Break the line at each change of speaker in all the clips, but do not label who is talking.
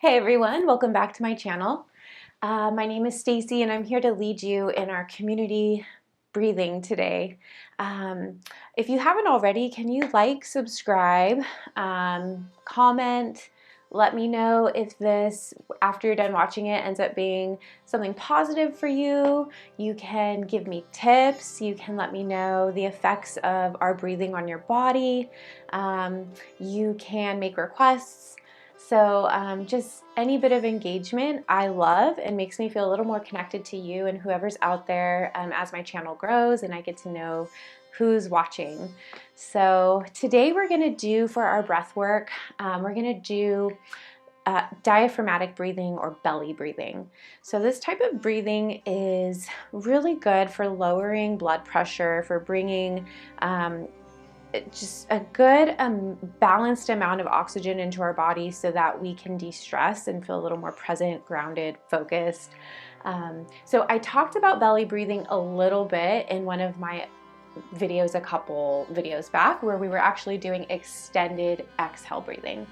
Hey everyone, welcome back to my channel. My name is Stacy and I'm here to lead you in our community breathing today. If you haven't already, can you like, subscribe, comment, let me know if this, after you're done watching it, ends up being something positive for you. You can give me tips. You can let me know the effects of our breathing on your body. You can make requests. So just any bit of engagement I love and makes me feel a little more connected to you and whoever's out there as my channel grows and I get to know who's watching. So today we're going to do for our breath work, we're going to do diaphragmatic breathing or belly breathing. So this type of breathing is really good for lowering blood pressure, for bringing just a good balanced amount of oxygen into our body so that we can de-stress and feel a little more present, grounded, focused. So I talked about belly breathing a little bit in one of my videos a couple videos back where we were actually doing extended exhale breathing.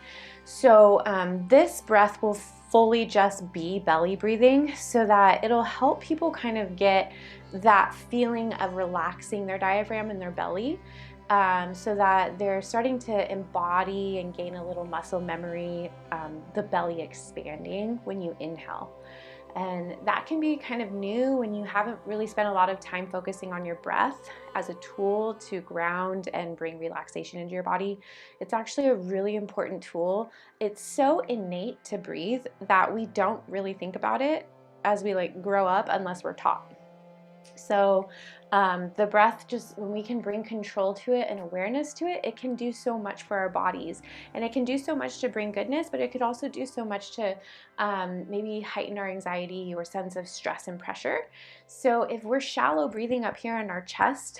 So this breath will fully just be belly breathing so that it'll help people kind of get that feeling of relaxing their diaphragm and their belly. So that they're starting to embody and gain a little muscle memory, the belly expanding when you inhale. And that can be kind of new when you haven't really spent a lot of time focusing on your breath as a tool to ground and bring relaxation into your body. It's actually a really important tool. It's so innate to breathe that we don't really think about it as we grow up unless we're taught. So the breath, just when we can bring control to it and awareness to it, it can do so much for our bodies. And it can do so much to bring goodness, but it could also do so much to maybe heighten our anxiety or sense of stress and pressure. So if we're shallow breathing up here in our chest,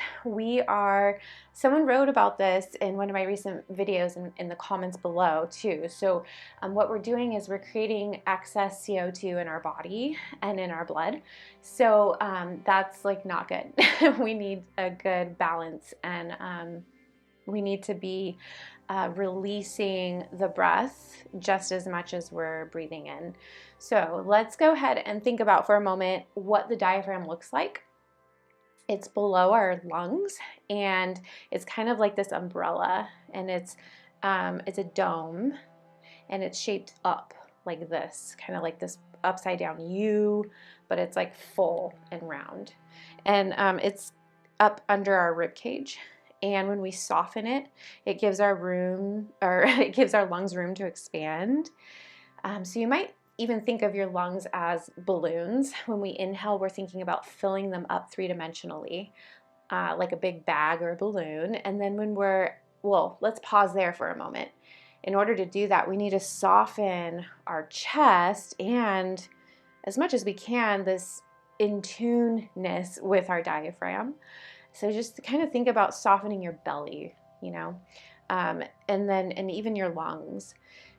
someone wrote about this in one of my recent videos in the comments below too. So what we're doing is we're creating excess CO2 in our body and in our blood. So that's not good. We need a good balance, and we need to be releasing the breath just as much as we're breathing in. So let's go ahead and think about for a moment what the diaphragm looks like. It's below our lungs, and it's kind of like this umbrella, and it's a dome, and it's shaped up like this, kind of like this upside down U, but it's like full and round. And it's up under our rib cage. And when we soften it, it gives our it gives our lungs room to expand. So you might even think of your lungs as balloons. When we inhale, we're thinking about filling them up three-dimensionally, like a big bag or a balloon. And then let's pause there for a moment. In order to do that, we need to soften our chest and, as much as we can, this in-tuneness with our diaphragm. So just kind of think about softening your belly, and even your lungs.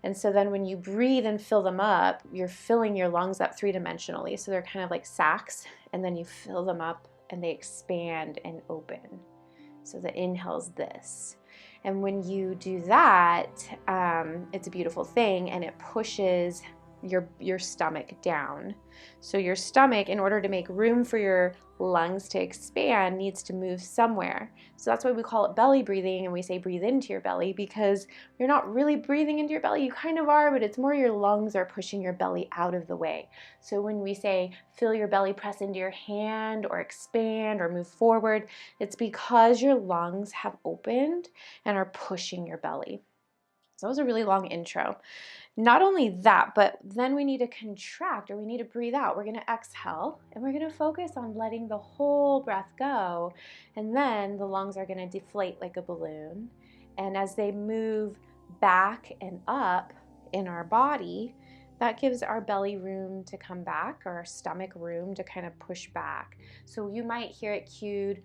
And so then when you breathe and fill them up, you're filling your lungs up three-dimensionally. So they're kind of like sacs, and then you fill them up and they expand and open. So the inhale's this. And when you do that, it's a beautiful thing, and it pushes your stomach down. So your stomach, in order to make room for your lungs to expand, needs to move somewhere. So that's why we call it belly breathing, and we say breathe into your belly, because you're not really breathing into your belly. You kind of are, but it's more your lungs are pushing your belly out of the way. So when we say feel your belly press into your hand or expand or move forward, it's because your lungs have opened and are pushing your belly. So that was a really long intro. Not only that, but then we need to contract, or we need to breathe out. We're going to exhale, and we're going to focus on letting the whole breath go. And then the lungs are going to deflate like a balloon. And as they move back and up in our body, that gives our belly room to come back, or our stomach room to kind of push back. So you might hear it cued,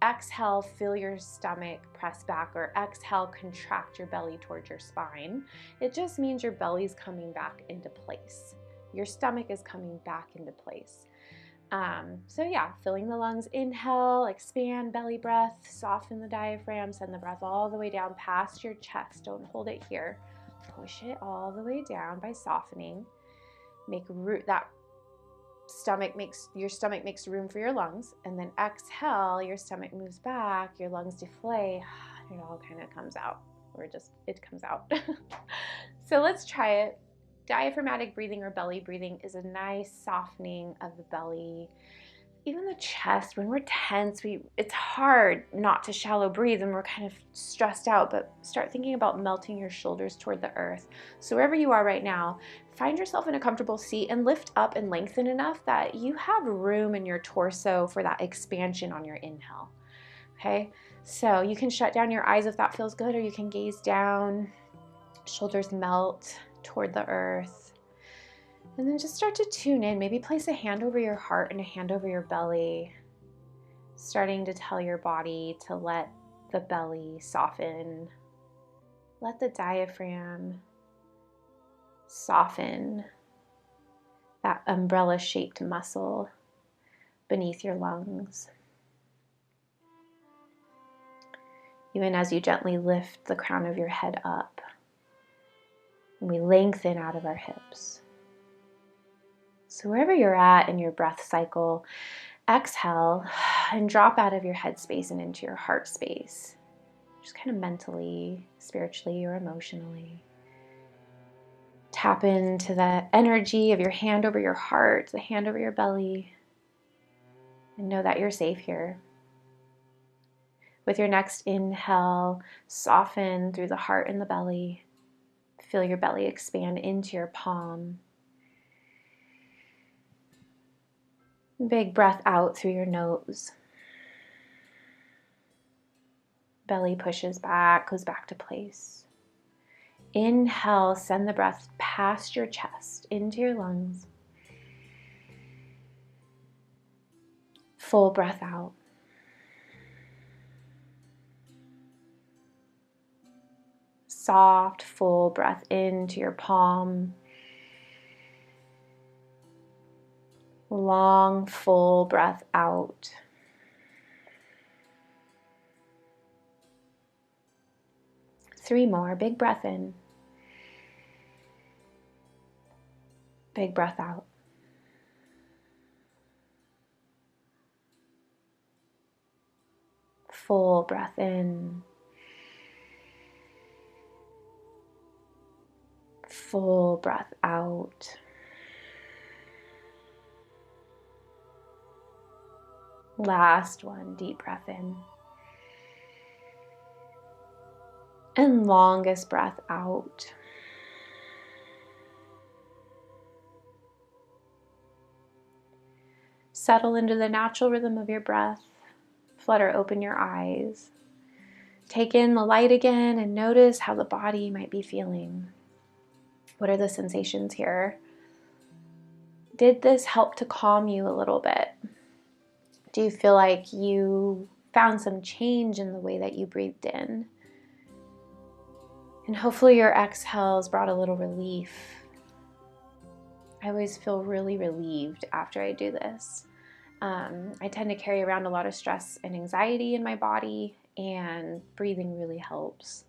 exhale, feel your stomach press back, or exhale, contract your belly towards your spine. It just means your belly's coming back into place. Your stomach is coming back into place. So yeah, filling the lungs, inhale, expand, belly breath, soften the diaphragm, send the breath all the way down past your chest. Don't hold it here. Push it all the way down by softening. Make root that your stomach makes room for your lungs, and then exhale, your stomach moves back, your lungs deflate, and it all kind of comes out, or just it comes out. So let's try it. Diaphragmatic breathing or belly breathing is a nice softening of the belly. Even the chest, when we're tense, it's hard not to shallow breathe and we're kind of stressed out, but start thinking about melting your shoulders toward the earth. So wherever you are right now, find yourself in a comfortable seat and lift up and lengthen enough that you have room in your torso for that expansion on your inhale. Okay, so you can shut down your eyes if that feels good, or you can gaze down, shoulders melt toward the earth. And then just start to tune in. Maybe place a hand over your heart and a hand over your belly, starting to tell your body to let the belly soften. Let the diaphragm soften, that umbrella-shaped muscle beneath your lungs. Even as you gently lift the crown of your head up, and we lengthen out of our hips. So wherever you're at in your breath cycle, exhale and drop out of your head space and into your heart space, just kind of mentally, spiritually, or emotionally. Tap into the energy of your hand over your heart, the hand over your belly, and know that you're safe here. With your next inhale, soften through the heart and the belly. Feel your belly expand into your palm. Big breath out through your nose. Belly pushes back, goes back to place. Inhale, send the breath past your chest, into your lungs. Full breath out. Soft, full breath into your palm. Long, full breath out. Three more. Big breath in. Big breath out. Full breath in. Full breath out. Last one. Deep breath in. And longest breath out. Settle into the natural rhythm of your breath. Flutter open your eyes. Take in the light again and notice how the body might be feeling. What are the sensations here? Did this help to calm you a little bit? Do you feel like you found some change in the way that you breathed in? And hopefully your exhales brought a little relief. I always feel really relieved after I do this. I tend to carry around a lot of stress and anxiety in my body, and breathing really helps.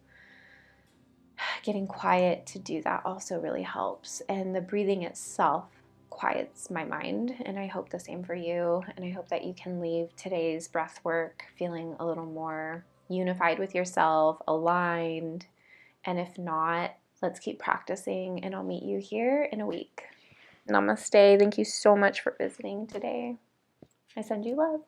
Getting quiet to do that also really helps. And the breathing itself quiets my mind, and I hope the same for you. And I hope that you can leave today's breath work feeling a little more unified with yourself, aligned. And if not, let's keep practicing, and I'll meet you here in a week. Namaste. Thank you so much for visiting today. I send you love.